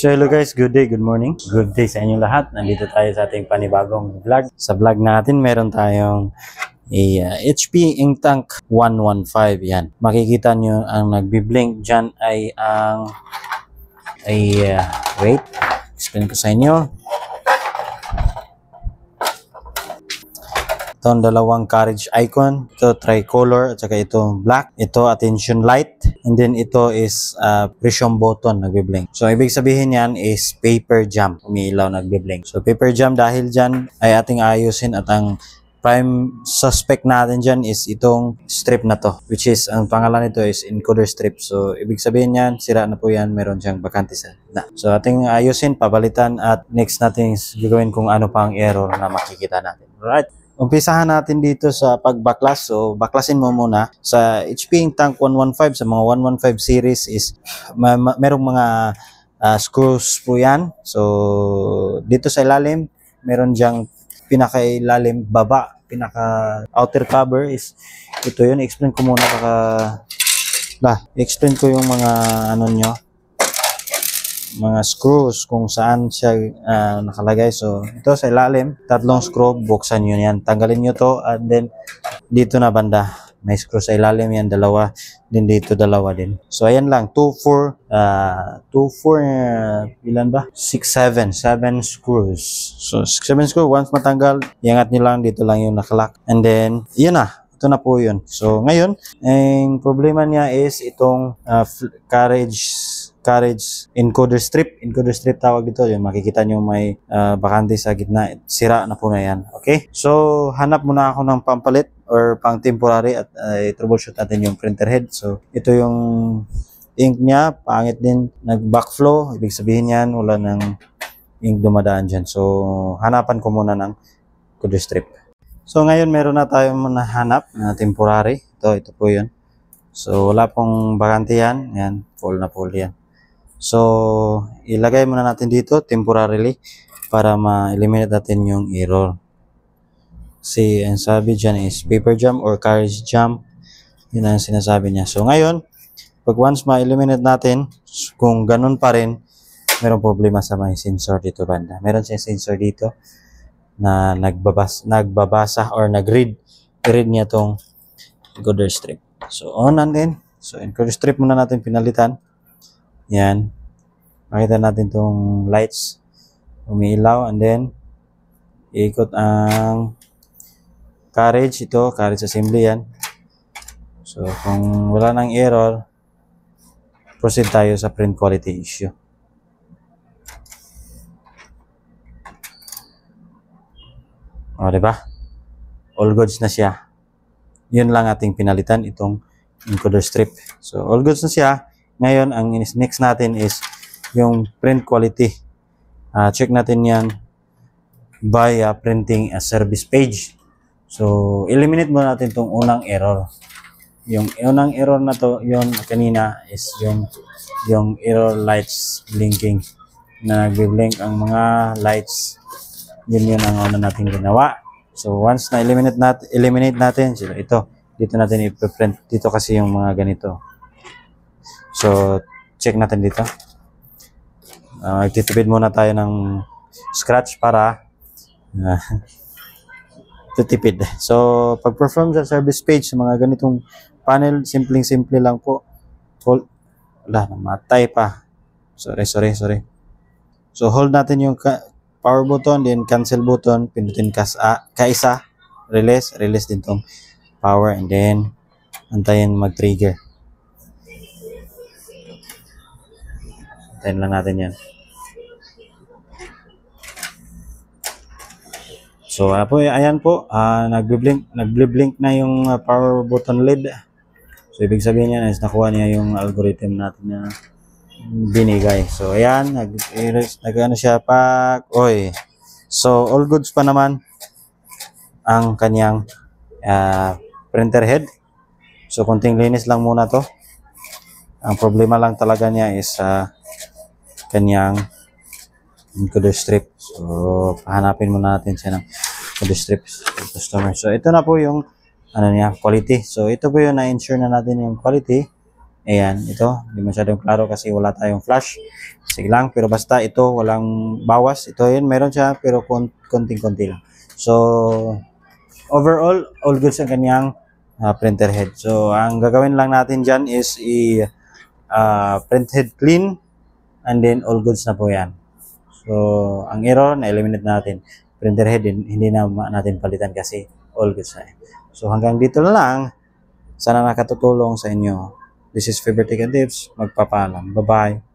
So hello guys, good day, good morning. Good day sa inyong lahat. Nandito tayo sa ating panibagong vlog. Sa vlog natin, meron tayong HP Inktank 115. Yan. Makikita nyo ang nagbi-blink dyan ay ang wait, explain ko sa inyo. Ito ang dalawang carriage icon. Ito tricolor at saka ito black. Ito attention light. And then ito is pressure button nagbi-blink. So ibig sabihin yan is paper jam. Umiilaw nagbi-blink. So paper jam dahil dyan ay ating ayusin at ang prime suspect natin dyan is itong strip na to. Which is, ang pangalan nito is encoder strip. So ibig sabihin yan, sira na po yan. Meron dyang bakante sa na. So ating ayusin, pabalitan at next natin gagawin kung ano pa ang error na makikita natin. Alright. Umpisahan natin dito sa pagbaklas. So, baklasin mo muna. Sa HP Inktank 115, sa mga 115 series is merong mga screws po yan. So, dito sa ilalim, meron dyang pinaka-ilalim baba. Pinaka-outer cover is ito yun. I-explain ko muna i-explain ko yung mga mga screws kung saan siya nakalagay. So ito sa ilalim, tatlong screw, buksan nyo yan, tanggalin nyo to, and then dito na banda may screw sa ilalim yan, dalawa din dito, dalawa din. So ayan lang, 7 screws. So 7 screws, once matanggal, iangat nyo lang, dito lang yung nakalock, and then yun na, ito na po yun. So ngayon, ang problema niya is itong carriage encoder strip. Encoder strip tawag dito. Yung makikita nyo may bakante sa gitna. Sira na po na yan. Okay? So, hanap muna ako ng pampalit or pang temporary at troubleshoot natin yung printer head. So, ito yung ink niya. Pangit din. Nag-backflow. Ibig sabihin yan, wala ng ink dumadaan dyan. So, hanapan ko muna ng encoder strip. So, ngayon meron na tayong nahanap na temporary. Ito po yun. So, wala pong bakante yan. Yan, full na full yan. So, ilagay muna natin dito temporarily para ma-eliminate natin yung error. Kasi ang sabi dyan is paper jam or carriage jam. Yun ang sinasabi niya. So, ngayon, pag once ma-eliminate natin, kung ganun pa rin, merong problema sa may sensor dito banda. Meron siyang sensor dito na nagbabasa or nag-read. I-read niya tong encoder strip. So, on natin. So, encoder strip muna natin pinalitan. Yan. Makita natin tong lights. Umiilaw. And then, iikot ang carriage. Ito, carriage assembly yan. So, kung wala nang error, proceed tayo sa print quality issue. O, diba? All goods na siya. Yun lang ating pinalitan, itong encoder strip. So, all goods na siya. Ngayon, ang next natin is yung print quality. Check natin yan via printing a service page. So, eliminate muna natin itong unang error. Yung unang error na to, yung kanina is yung error lights blinking. Na nagbi-blink ang mga lights. Yun ang una natin ginawa. So, once na eliminate natin, ito, dito natin i-print. Dito kasi yung mga ganito. So, check natin dito. Magtitipid muna tayo ng scratch para tutipid. So, pag-perform sa service page sa mga ganitong panel, simple lang po. Wala, namatay pa. Sorry. So, hold natin yung power button, then cancel button, pindutin kaisa, release din tong power, and then antayin mag-trigger. Antayin lang natin yan. So, ayan po, nagbi-blink na yung power button LED. So, ibig sabihin niya is nakuha niya yung algorithm natin na binigay. So, ayan, nag-ano siya So, all goods pa naman ang kanyang printer head. So, konting linis lang muna to. Ang problema lang talaga niya is kanyang encoder strip. So, pahanapin muna natin siya ng encoder strip customer. So, ito na po yung quality. So, ito po yung na-ensure na natin yung quality. Ayan, ito. Hindi masyadong klaro kasi wala tayong flash. Sige lang, pero basta ito walang bawas. Ito yun, meron siya pero konting-konti lang. So, overall, all goods ang kanyang printer head. So, ang gagawin lang natin dyan is print head clean and then all goods na po yan. So, ang error, na-eliminate natin. Printer head, hindi na natin palitan kasi all goods na yan. So, hanggang dito na lang. Sana nakatutulong sa inyo. This is Faber Tips. Magpapaalam. Bye-bye.